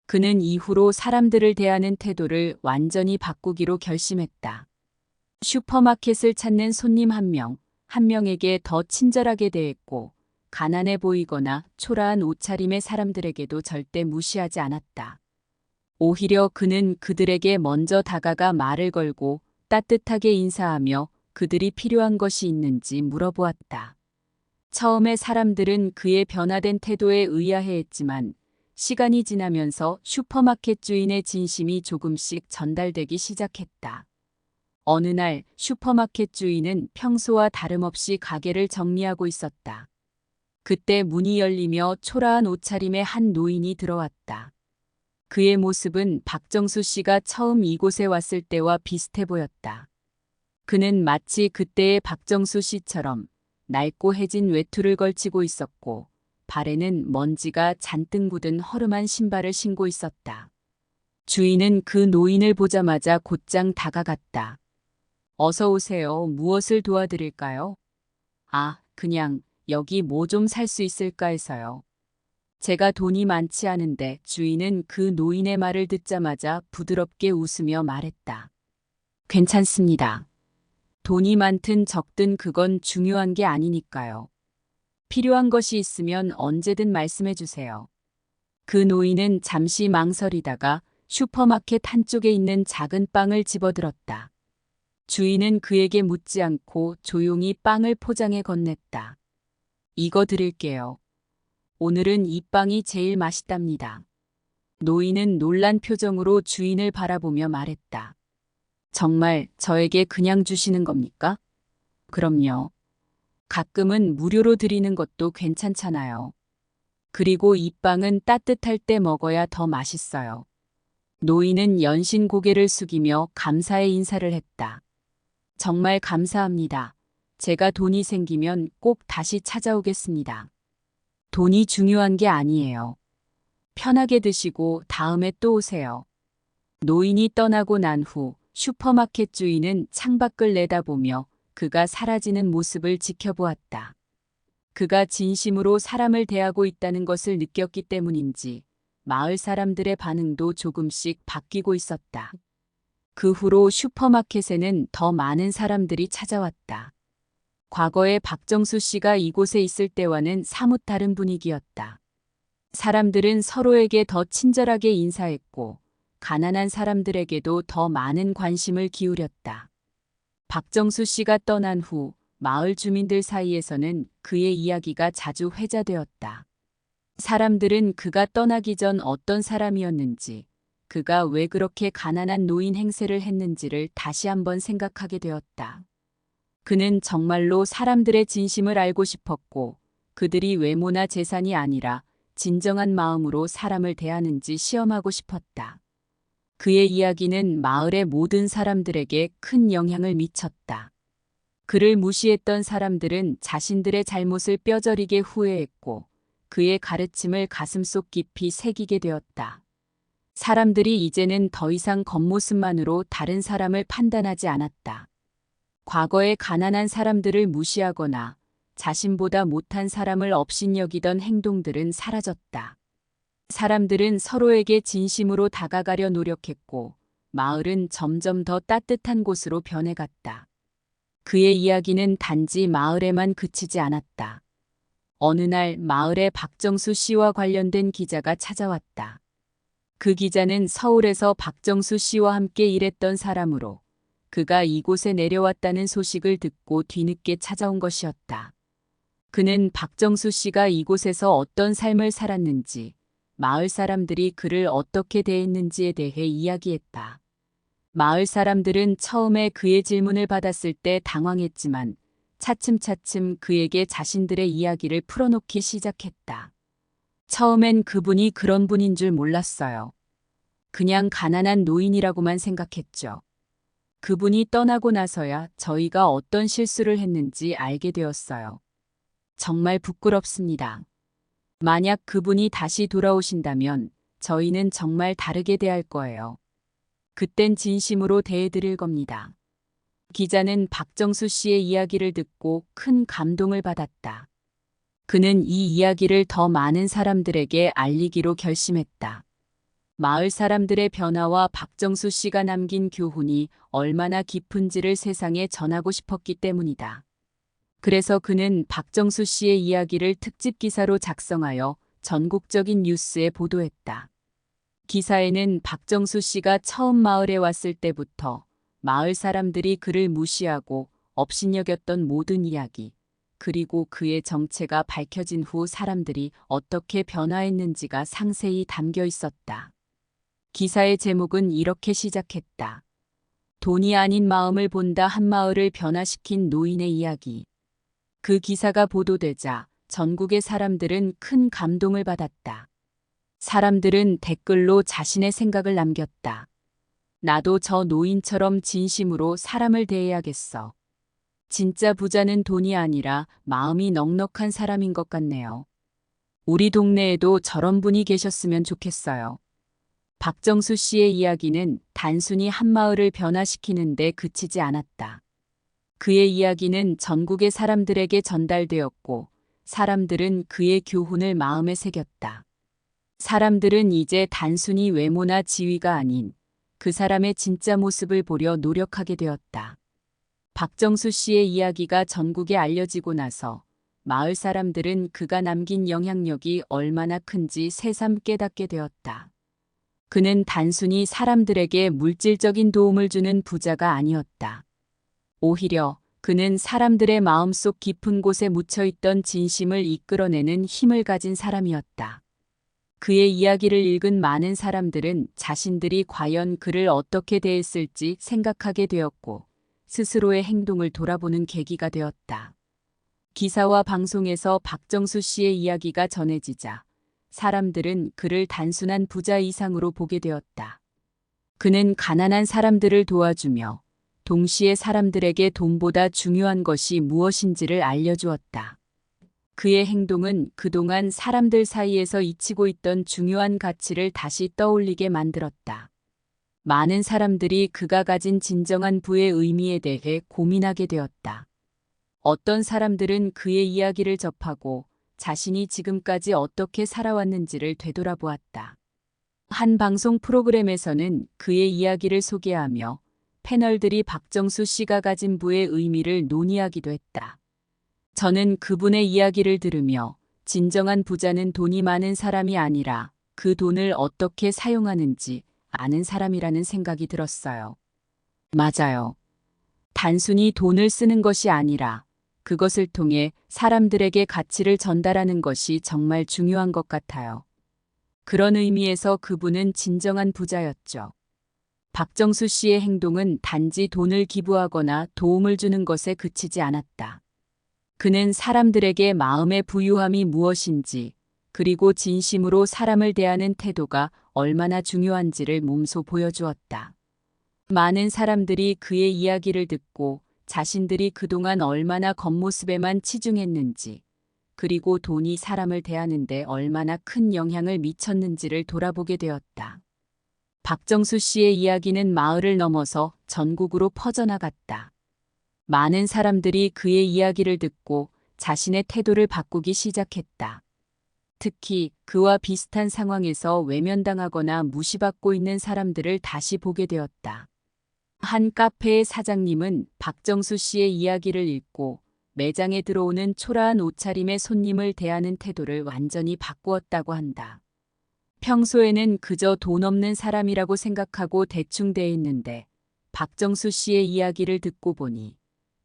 그는 이후로 사람들을 대하는 태도를 완전히 바꾸기로 결심했다. 슈퍼마켓을 찾는 손님 한 명에게 더 친절하게 대했고, 가난해 보이거나 초라한 옷차림의 사람들에게도 절대 무시하지 않았다. 오히려 그는 그들에게 먼저 다가가 말을 걸고 따뜻하게 인사하며 그들이 필요한 것이 있는지 물어보았다. 처음에 사람들은 그의 변화된 태도에 의아해했지만, 시간이 지나면서 슈퍼마켓 주인의 진심이 조금씩 전달되기 시작했다. 어느 날 슈퍼마켓 주인은 평소와 다름없이 가게를 정리하고 있었다. 그때 문이 열리며 초라한 옷차림의 한 노인이 들어왔다. 그의 모습은 박정수 씨가 처음 이곳에 왔을 때와 비슷해 보였다. 그는 마치 그때의 박정수 씨처럼 낡고 해진 외투를 걸치고 있었고, 발에는 먼지가 잔뜩 묻은 허름한 신발을 신고 있었다. 주인은 그 노인을 보자마자 곧장 다가갔다. 어서 오세요. 무엇을 도와드릴까요? 아, 그냥 여기 뭐 좀 살 수 있을까 해서요. 제가 돈이 많지 않은데. 주인은 그 노인의 말을 듣자마자 부드럽게 웃으며 말했다. 괜찮습니다. 돈이 많든 적든 그건 중요한 게 아니니까요. 필요한 것이 있으면 언제든 말씀해 주세요. 그 노인은 잠시 망설이다가 슈퍼마켓 한쪽에 있는 작은 빵을 집어들었다. 주인은 그에게 묻지 않고 조용히 빵을 포장해 건넸다. 이거 드릴게요. 오늘은 이 빵이 제일 맛있답니다. 노인은 놀란 표정으로 주인을 바라보며 말했다. 정말 저에게 그냥 주시는 겁니까? 그럼요. 가끔은 무료로 드리는 것도 괜찮잖아요. 그리고 이 빵은 따뜻할 때 먹어야 더 맛있어요. 노인은 연신 고개를 숙이며 감사의 인사를 했다. 정말 감사합니다. 제가 돈이 생기면 꼭 다시 찾아오겠습니다. 돈이 중요한 게 아니에요. 편하게 드시고 다음에 또 오세요. 노인이 떠나고 난 후 슈퍼마켓 주인은 창밖을 내다보며 그가 사라지는 모습을 지켜보았다. 그가 진심으로 사람을 대하고 있다는 것을 느꼈기 때문인지 마을 사람들의 반응도 조금씩 바뀌고 있었다. 그 후로 슈퍼마켓에는 더 많은 사람들이 찾아왔다. 과거에 박정수 씨가 이곳에 있을 때와는 사뭇 다른 분위기였다. 사람들은 서로에게 더 친절하게 인사했고, 가난한 사람들에게도 더 많은 관심을 기울였다. 박정수 씨가 떠난 후 마을 주민들 사이에서는 그의 이야기가 자주 회자되었다. 사람들은 그가 떠나기 전 어떤 사람이었는지, 그가 왜 그렇게 가난한 노인 행세를 했는지를 다시 한번 생각하게 되었다. 그는 정말로 사람들의 진심을 알고 싶었고, 그들이 외모나 재산이 아니라 진정한 마음으로 사람을 대하는지 시험하고 싶었다. 그의 이야기는 마을의 모든 사람들에게 큰 영향을 미쳤다. 그를 무시했던 사람들은 자신들의 잘못을 뼈저리게 후회했고, 그의 가르침을 가슴속 깊이 새기게 되었다. 사람들이 이제는 더 이상 겉모습만으로 다른 사람을 판단하지 않았다. 과거의 가난한 사람들을 무시하거나 자신보다 못한 사람을 업신여기던 행동들은 사라졌다. 사람들은 서로에게 진심으로 다가가려 노력했고, 마을은 점점 더 따뜻한 곳으로 변해갔다. 그의 이야기는 단지 마을에만 그치지 않았다. 어느 날 마을에 박정수 씨와 관련된 기자가 찾아왔다. 그 기자는 서울에서 박정수 씨와 함께 일했던 사람으로 그가 이곳에 내려왔다는 소식을 듣고 뒤늦게 찾아온 것이었다. 그는 박정수 씨가 이곳에서 어떤 삶을 살았는지, 마을 사람들이 그를 어떻게 대했는지에 대해 이야기했다. 마을 사람들은 처음에 그의 질문을 받았을 때 당황했지만 차츰차츰 그에게 자신들의 이야기를 풀어놓기 시작했다. 처음엔 그분이 그런 분인 줄 몰랐어요. 그냥 가난한 노인이라고만 생각했죠. 그분이 떠나고 나서야 저희가 어떤 실수를 했는지 알게 되었어요. 정말 부끄럽습니다. 만약 그분이 다시 돌아오신다면 저희는 정말 다르게 대할 거예요. 그땐 진심으로 대해드릴 겁니다. 기자는 박정수 씨의 이야기를 듣고 큰 감동을 받았다. 그는 이 이야기를 더 많은 사람들에게 알리기로 결심했다. 마을 사람들의 변화와 박정수 씨가 남긴 교훈이 얼마나 깊은지를 세상에 전하고 싶었기 때문이다. 그래서 그는 박정수 씨의 이야기를 특집 기사로 작성하여 전국적인 뉴스에 보도했다. 기사에는 박정수 씨가 처음 마을에 왔을 때부터 마을 사람들이 그를 무시하고 업신여겼던 모든 이야기, 그리고 그의 정체가 밝혀진 후 사람들이 어떻게 변화했는지가 상세히 담겨 있었다. 기사의 제목은 이렇게 시작했다. 돈이 아닌 마음을 본다, 한 마을을 변화시킨 노인의 이야기. 그 기사가 보도되자 전국의 사람들은 큰 감동을 받았다. 사람들은 댓글로 자신의 생각을 남겼다. 나도 저 노인처럼 진심으로 사람을 대해야겠어. 진짜 부자는 돈이 아니라 마음이 넉넉한 사람인 것 같네요. 우리 동네에도 저런 분이 계셨으면 좋겠어요. 박정수 씨의 이야기는 단순히 한 마을을 변화시키는 데 그치지 않았다. 그의 이야기는 전국의 사람들에게 전달되었고, 사람들은 그의 교훈을 마음에 새겼다. 사람들은 이제 단순히 외모나 지위가 아닌 그 사람의 진짜 모습을 보려 노력하게 되었다. 박정수 씨의 이야기가 전국에 알려지고 나서 마을 사람들은 그가 남긴 영향력이 얼마나 큰지 새삼 깨닫게 되었다. 그는 단순히 사람들에게 물질적인 도움을 주는 부자가 아니었다. 오히려 그는 사람들의 마음속 깊은 곳에 묻혀있던 진심을 이끌어내는 힘을 가진 사람이었다. 그의 이야기를 읽은 많은 사람들은 자신들이 과연 그를 어떻게 대했을지 생각하게 되었고, 스스로의 행동을 돌아보는 계기가 되었다. 기사와 방송에서 박정수 씨의 이야기가 전해지자 사람들은 그를 단순한 부자 이상으로 보게 되었다. 그는 가난한 사람들을 도와주며 동시에 사람들에게 돈보다 중요한 것이 무엇인지를 알려주었다. 그의 행동은 그동안 사람들 사이에서 잊히고 있던 중요한 가치를 다시 떠올리게 만들었다. 많은 사람들이 그가 가진 진정한 부의 의미에 대해 고민하게 되었다. 어떤 사람들은 그의 이야기를 접하고 자신이 지금까지 어떻게 살아왔는지를 되돌아보았다. 한 방송 프로그램에서는 그의 이야기를 소개하며 패널들이 박정수 씨가 가진 부의 의미를 논의하기도 했다. 저는 그분의 이야기를 들으며 진정한 부자는 돈이 많은 사람이 아니라 그 돈을 어떻게 사용하는지 아는 사람이라는 생각이 들었어요. 맞아요. 단순히 돈을 쓰는 것이 아니라 그것을 통해 사람들에게 가치를 전달하는 것이 정말 중요한 것 같아요. 그런 의미에서 그분은 진정한 부자였죠. 박정수 씨의 행동은 단지 돈을 기부하거나 도움을 주는 것에 그치지 않았다. 그는 사람들에게 마음의 부유함이 무엇인지, 그리고 진심으로 사람을 대하는 태도가 얼마나 중요한지를 몸소 보여주었다. 많은 사람들이 그의 이야기를 듣고 자신들이 그동안 얼마나 겉모습에만 치중했는지, 그리고 돈이 사람을 대하는데 얼마나 큰 영향을 미쳤는지를 돌아보게 되었다. 박정수 씨의 이야기는 마을을 넘어서 전국으로 퍼져나갔다. 많은 사람들이 그의 이야기를 듣고 자신의 태도를 바꾸기 시작했다. 특히 그와 비슷한 상황에서 외면당하거나 무시받고 있는 사람들을 다시 보게 되었다. 한 카페의 사장님은 박정수 씨의 이야기를 읽고 매장에 들어오는 초라한 옷차림의 손님을 대하는 태도를 완전히 바꾸었다고 한다. 평소에는 그저 돈 없는 사람이라고 생각하고 대충 대했는데 박정수 씨의 이야기를 듣고 보니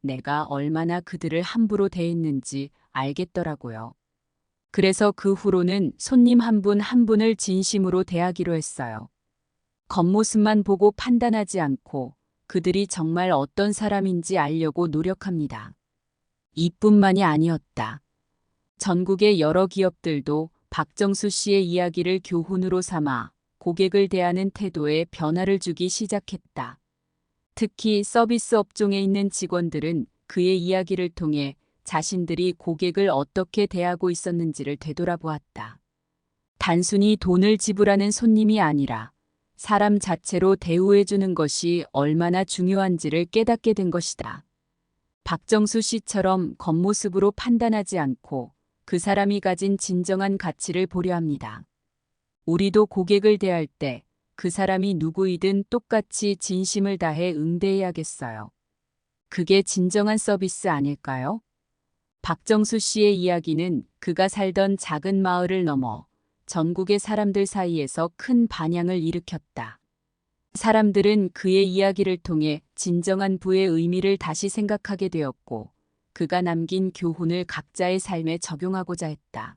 내가 얼마나 그들을 함부로 대했는지 알겠더라고요. 그래서 그 후로는 손님 한 분 한 분을 진심으로 대하기로 했어요. 겉모습만 보고 판단하지 않고 그들이 정말 어떤 사람인지 알려고 노력합니다. 이뿐만이 아니었다. 전국의 여러 기업들도 박정수 씨의 이야기를 교훈으로 삼아 고객을 대하는 태도에 변화를 주기 시작했다. 특히 서비스 업종에 있는 직원들은 그의 이야기를 통해 자신들이 고객을 어떻게 대하고 있었는지를 되돌아보았다. 단순히 돈을 지불하는 손님이 아니라 사람 자체로 대우해주는 것이 얼마나 중요한지를 깨닫게 된 것이다. 박정수 씨처럼 겉모습으로 판단하지 않고 그 사람이 가진 진정한 가치를 보려 합니다. 우리도 고객을 대할 때 그 사람이 누구이든 똑같이 진심을 다해 응대해야겠어요. 그게 진정한 서비스 아닐까요? 박정수 씨의 이야기는 그가 살던 작은 마을을 넘어 전국의 사람들 사이에서 큰 반향을 일으켰다. 사람들은 그의 이야기를 통해 진정한 부의 의미를 다시 생각하게 되었고, 그가 남긴 교훈을 각자의 삶에 적용하고자 했다.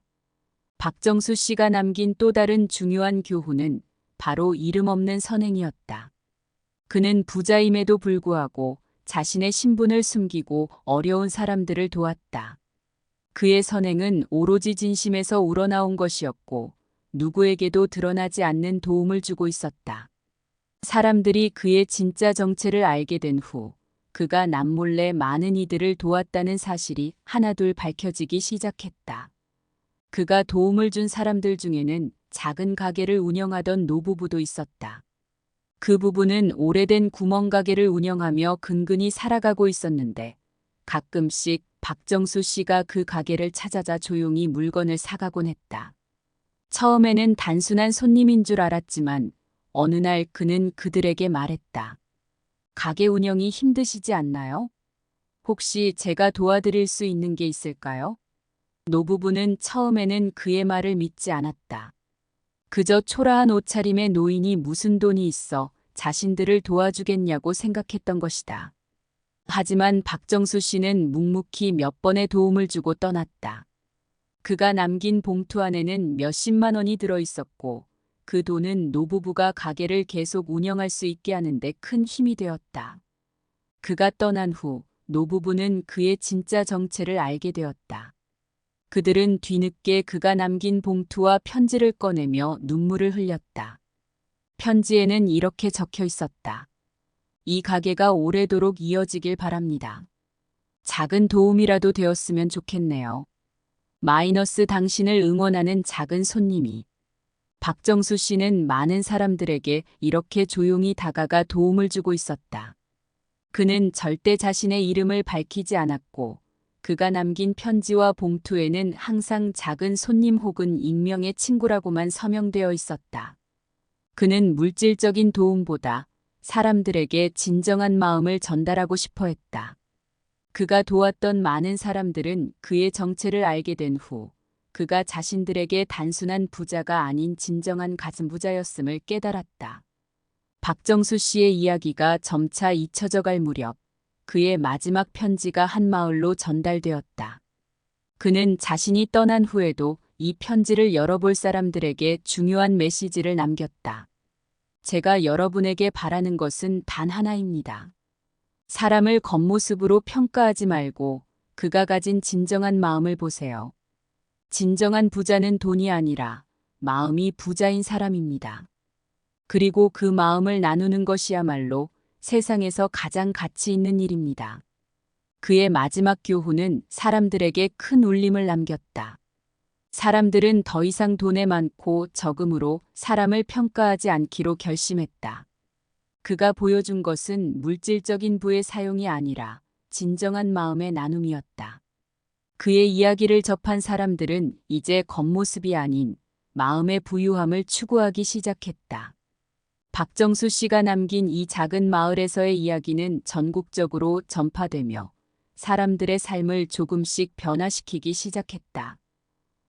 박정수 씨가 남긴 또 다른 중요한 교훈은 바로 이름 없는 선행이었다. 그는 부자임에도 불구하고 자신의 신분을 숨기고 어려운 사람들을 도왔다. 그의 선행은 오로지 진심에서 우러나온 것이었고 누구에게도 드러나지 않는 도움을 주고 있었다. 사람들이 그의 진짜 정체를 알게 된 후 그가 남몰래 많은 이들을 도왔다는 사실이 하나둘 밝혀지기 시작했다. 그가 도움을 준 사람들 중에는 작은 가게를 운영하던 노부부도 있었다. 그 부부는 오래된 구멍가게를 운영하며 근근히 살아가고 있었는데 가끔씩 박정수 씨가 그 가게를 찾아자 조용히 물건을 사가곤 했다. 처음에는 단순한 손님인 줄 알았지만 어느 날 그는 그들에게 말했다. 가게 운영이 힘드시지 않나요? 혹시 제가 도와드릴 수 있는 게 있을까요? 노부부는 처음에는 그의 말을 믿지 않았다. 그저 초라한 옷차림의 노인이 무슨 돈이 있어 자신들을 도와주겠냐고 생각했던 것이다. 하지만 박정수 씨는 묵묵히 몇 번의 도움을 주고 떠났다. 그가 남긴 봉투 안에는 몇십만 원이 들어 있었고 그 돈은 노부부가 가게를 계속 운영할 수 있게 하는데 큰 힘이 되었다. 그가 떠난 후 노부부는 그의 진짜 정체를 알게 되었다. 그들은 뒤늦게 그가 남긴 봉투와 편지를 꺼내며 눈물을 흘렸다. 편지에는 이렇게 적혀 있었다. 이 가게가 오래도록 이어지길 바랍니다. 작은 도움이라도 되었으면 좋겠네요. 마이너스 당신을 응원하는 작은 손님이. 박정수 씨는 많은 사람들에게 이렇게 조용히 다가가 도움을 주고 있었다. 그는 절대 자신의 이름을 밝히지 않았고, 그가 남긴 편지와 봉투에는 항상 작은 손님 혹은 익명의 친구라고만 서명되어 있었다. 그는 물질적인 도움보다 사람들에게 진정한 마음을 전달하고 싶어 했다. 그가 도왔던 많은 사람들은 그의 정체를 알게 된 후, 그가 자신들에게 단순한 부자가 아닌 진정한 가슴부자였음을 깨달았다. 박정수 씨의 이야기가 점차 잊혀져 갈 무렵, 그의 마지막 편지가 한 마을로 전달되었다. 그는 자신이 떠난 후에도 이 편지를 열어볼 사람들에게 중요한 메시지를 남겼다. 제가 여러분에게 바라는 것은 단 하나입니다. 사람을 겉모습으로 평가하지 말고 그가 가진 진정한 마음을 보세요. 진정한 부자는 돈이 아니라 마음이 부자인 사람입니다. 그리고 그 마음을 나누는 것이야말로 세상에서 가장 가치 있는 일입니다. 그의 마지막 교훈은 사람들에게 큰 울림을 남겼다. 사람들은 더 이상 돈에 많고 적음으로 사람을 평가하지 않기로 결심했다. 그가 보여준 것은 물질적인 부의 사용이 아니라 진정한 마음의 나눔이었다. 그의 이야기를 접한 사람들은 이제 겉모습이 아닌 마음의 부유함을 추구하기 시작했다. 박정수 씨가 남긴 이 작은 마을에서의 이야기는 전국적으로 전파되며 사람들의 삶을 조금씩 변화시키기 시작했다.